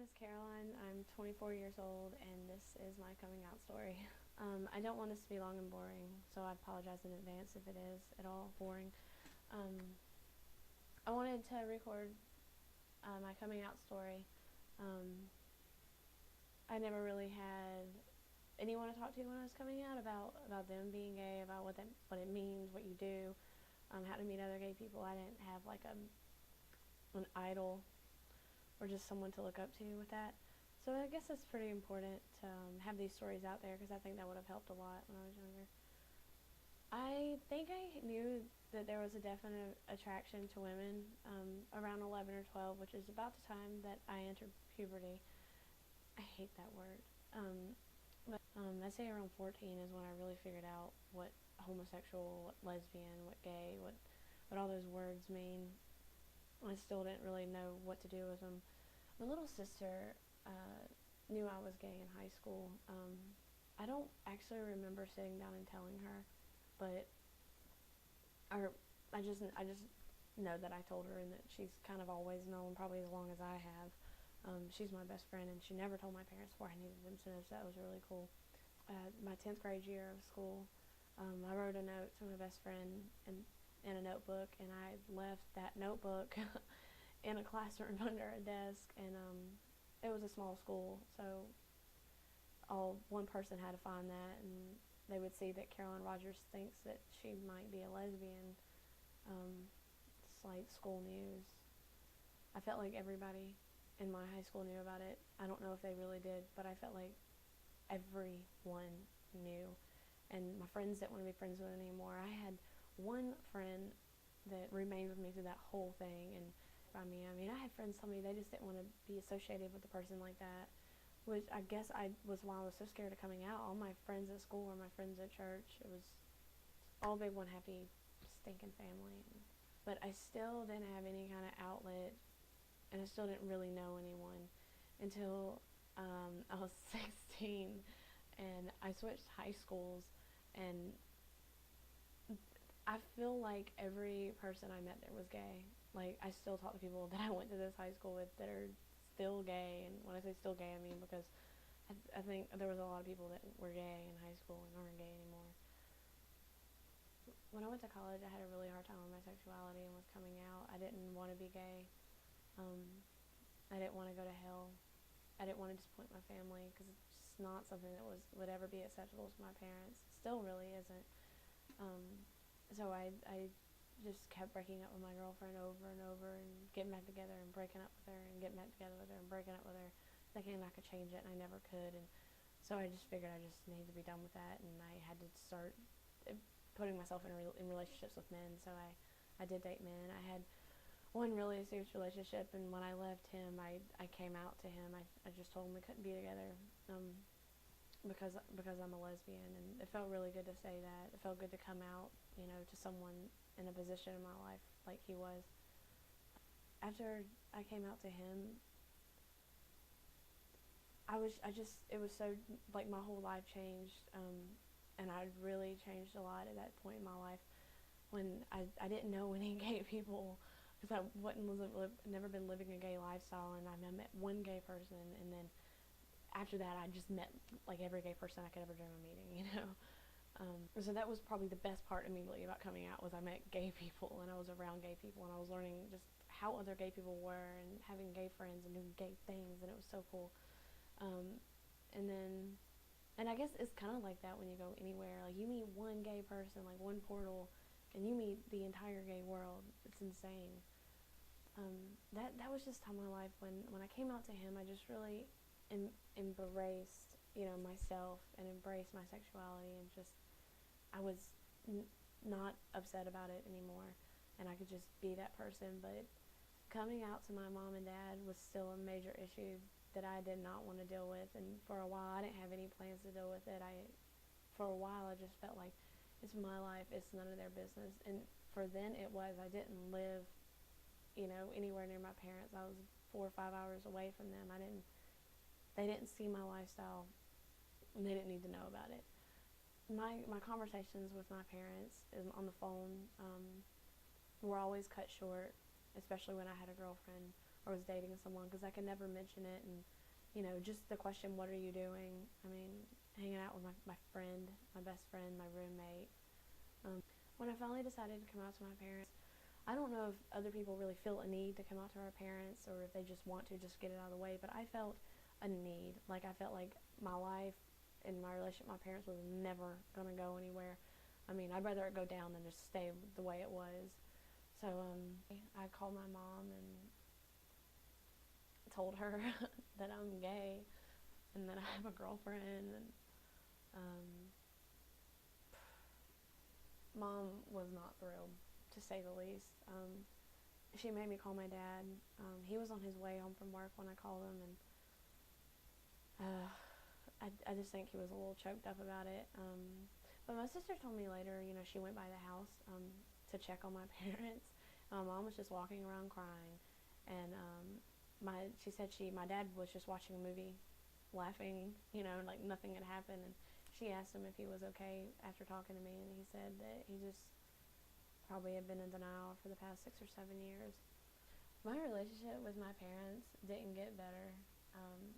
is Caroline. I'm 24 years old, and this is my coming out story. I don't want this to be long and boring, so I apologize in advance if it is at all boring. I wanted to record my coming out story. I never really had anyone to talk to when I was coming out about them being gay, about what it means, what you do, how to meet other gay people. I didn't have like an idol or just someone to look up to with that. So I guess it's pretty important to have these stories out there because I think that would have helped a lot when I was younger. I think I knew that there was a definite attraction to women around 11 or 12, which is about the time that I entered puberty. I hate that word. But I'd say around 14 is when I really figured out what homosexual, what lesbian, what gay, what all those words mean. I still didn't really know what to do with them. My little sister knew I was gay in high school. I don't actually remember sitting down and telling her, but I just know that I told her, and that she's kind of always known, probably as long as I have. She's my best friend, and she never told my parents before I needed them to know, so that was really cool. My 10th grade year of school, I wrote a note to my best friend in a notebook, and I left that notebook in a classroom under a desk, and it was a small school, so one person had to find that, and they would see that Caroline Rogers thinks that she might be a lesbian. It's like school news. I felt like everybody in my high school knew about it. I don't know if they really did, but I felt like everyone knew. And my friends didn't want to be friends with it anymore. I had one friend that remained with me through that whole thing, and I mean, I had friends tell me they just didn't want to be associated with a person like that, which I guess I was why I was so scared of coming out. All my friends at school were my friends at church. It was all big one happy stinking family. But I still didn't have any kind of outlet, and I still didn't really know anyone until I was 16, and I switched high schools, and I feel like every person I met there was gay. Like, I still talk to people that I went to this high school with that are still gay, and when I say still gay, I mean because I think there was a lot of people that were gay in high school and aren't gay anymore. When I went to college, I had a really hard time with my sexuality and with coming out. I didn't want to be gay. I didn't want to go to hell. I didn't want to disappoint my family because it's just not something that would ever be acceptable to my parents. Still really isn't. So I just kept breaking up with my girlfriend over and over, and getting back together and breaking up with her, and getting back together with her and breaking up with her, thinking I could change it, and I never could. And so I just figured I just needed to be done with that, and I had to start putting myself in relationships with men. So I did date men. I had one really serious relationship, and when I left him, I came out to him. I just told him we couldn't be together because I'm a lesbian, and it felt really good to say that. It felt good to come out, to someone in a position in my life like he was. After I came out to him, it was so, like, my whole life changed, and I'd really changed a lot at that point in my life when I didn't know any gay people because never been living a gay lifestyle, and I met one gay person, and then after that I just met like every gay person I could ever dream of meeting. So that was probably the best part immediately about coming out, was I met gay people, and I was around gay people, and I was learning just how other gay people were, and having gay friends and doing gay things, and it was so cool. And then, and I guess it's kind of like that when you go anywhere. Like, you meet one gay person, like one portal, and you meet the entire gay world. It's insane. That was just time in my life when I came out to him. I just really embraced, myself, and embraced my sexuality, and just I was not upset about it anymore, and I could just be that person. But coming out to my mom and dad was still a major issue that I did not want to deal with, and for a while I didn't have any plans to deal with it. For a while I just felt like it's my life, it's none of their business, and for then it was. I didn't live, anywhere near my parents. I was 4 or 5 hours away from them. They didn't see my lifestyle, and they didn't need to know about it. My conversations with my parents on the phone were always cut short, especially when I had a girlfriend, or was dating someone, because I could never mention it. And just the question, what are you doing? I mean, hanging out with my friend, my best friend, my roommate. When I finally decided to come out to my parents, I don't know if other people really feel a need to come out to our parents, or if they just want to just get it out of the way, but I felt a need. Like, I felt like my life and my relationship with my parents was never going to go anywhere. I mean, I'd rather it go down than just stay the way it was. So I called my mom and told her that I'm gay and that I have a girlfriend. And um, Mom was not thrilled, to say the least. She made me call my dad. He was on his way home from work when I called him, and I just think he was a little choked up about it. But my sister told me later, she went by the house to check on my parents. My mom was just walking around crying, and she said my dad was just watching a movie, laughing, like nothing had happened. And she asked him if he was okay after talking to me, and he said that he just probably had been in denial for the past 6 or 7 years. My relationship with my parents didn't get better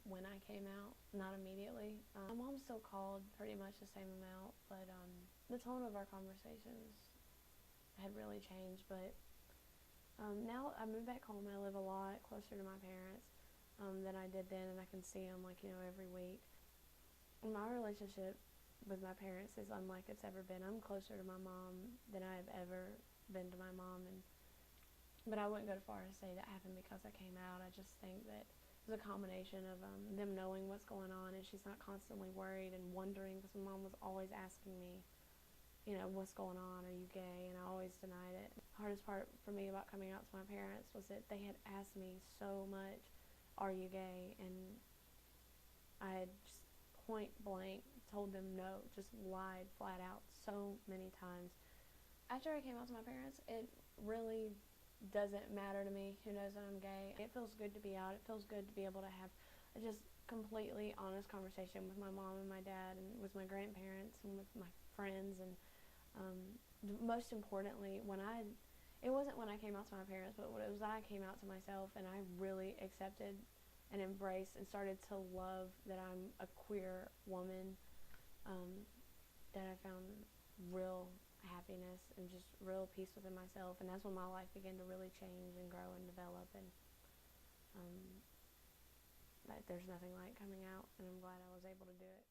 when I came out, not immediately. My mom still called pretty much the same amount, but the tone of our conversations had really changed. But now I moved back home. I live a lot closer to my parents than I did then, and I can see them every week. And my relationship with my parents is unlike it's ever been. I'm closer to my mom than I have ever been to my mom, but I wouldn't go as far as say that happened because I came out. I just think that it was a combination of them knowing what's going on, and she's not constantly worried and wondering, because my mom was always asking me, what's going on? Are you gay? And I always denied it. The hardest part for me about coming out to my parents was that they had asked me so much, are you gay? And I had just point blank told them no, just lied flat out so many times. After I came out to my parents, it really doesn't matter to me who knows that I'm gay. It feels good to be out. It feels good to be able to have a just completely honest conversation with my mom and my dad, and with my grandparents, and with my friends. And most importantly, it wasn't when I came out to my parents, but it was when I came out to myself, and I really accepted and embraced and started to love that I'm a queer woman, that I found real happiness and just real peace within myself. And that's when my life began to really change and grow and develop. And there's nothing like coming out, and I'm glad I was able to do it.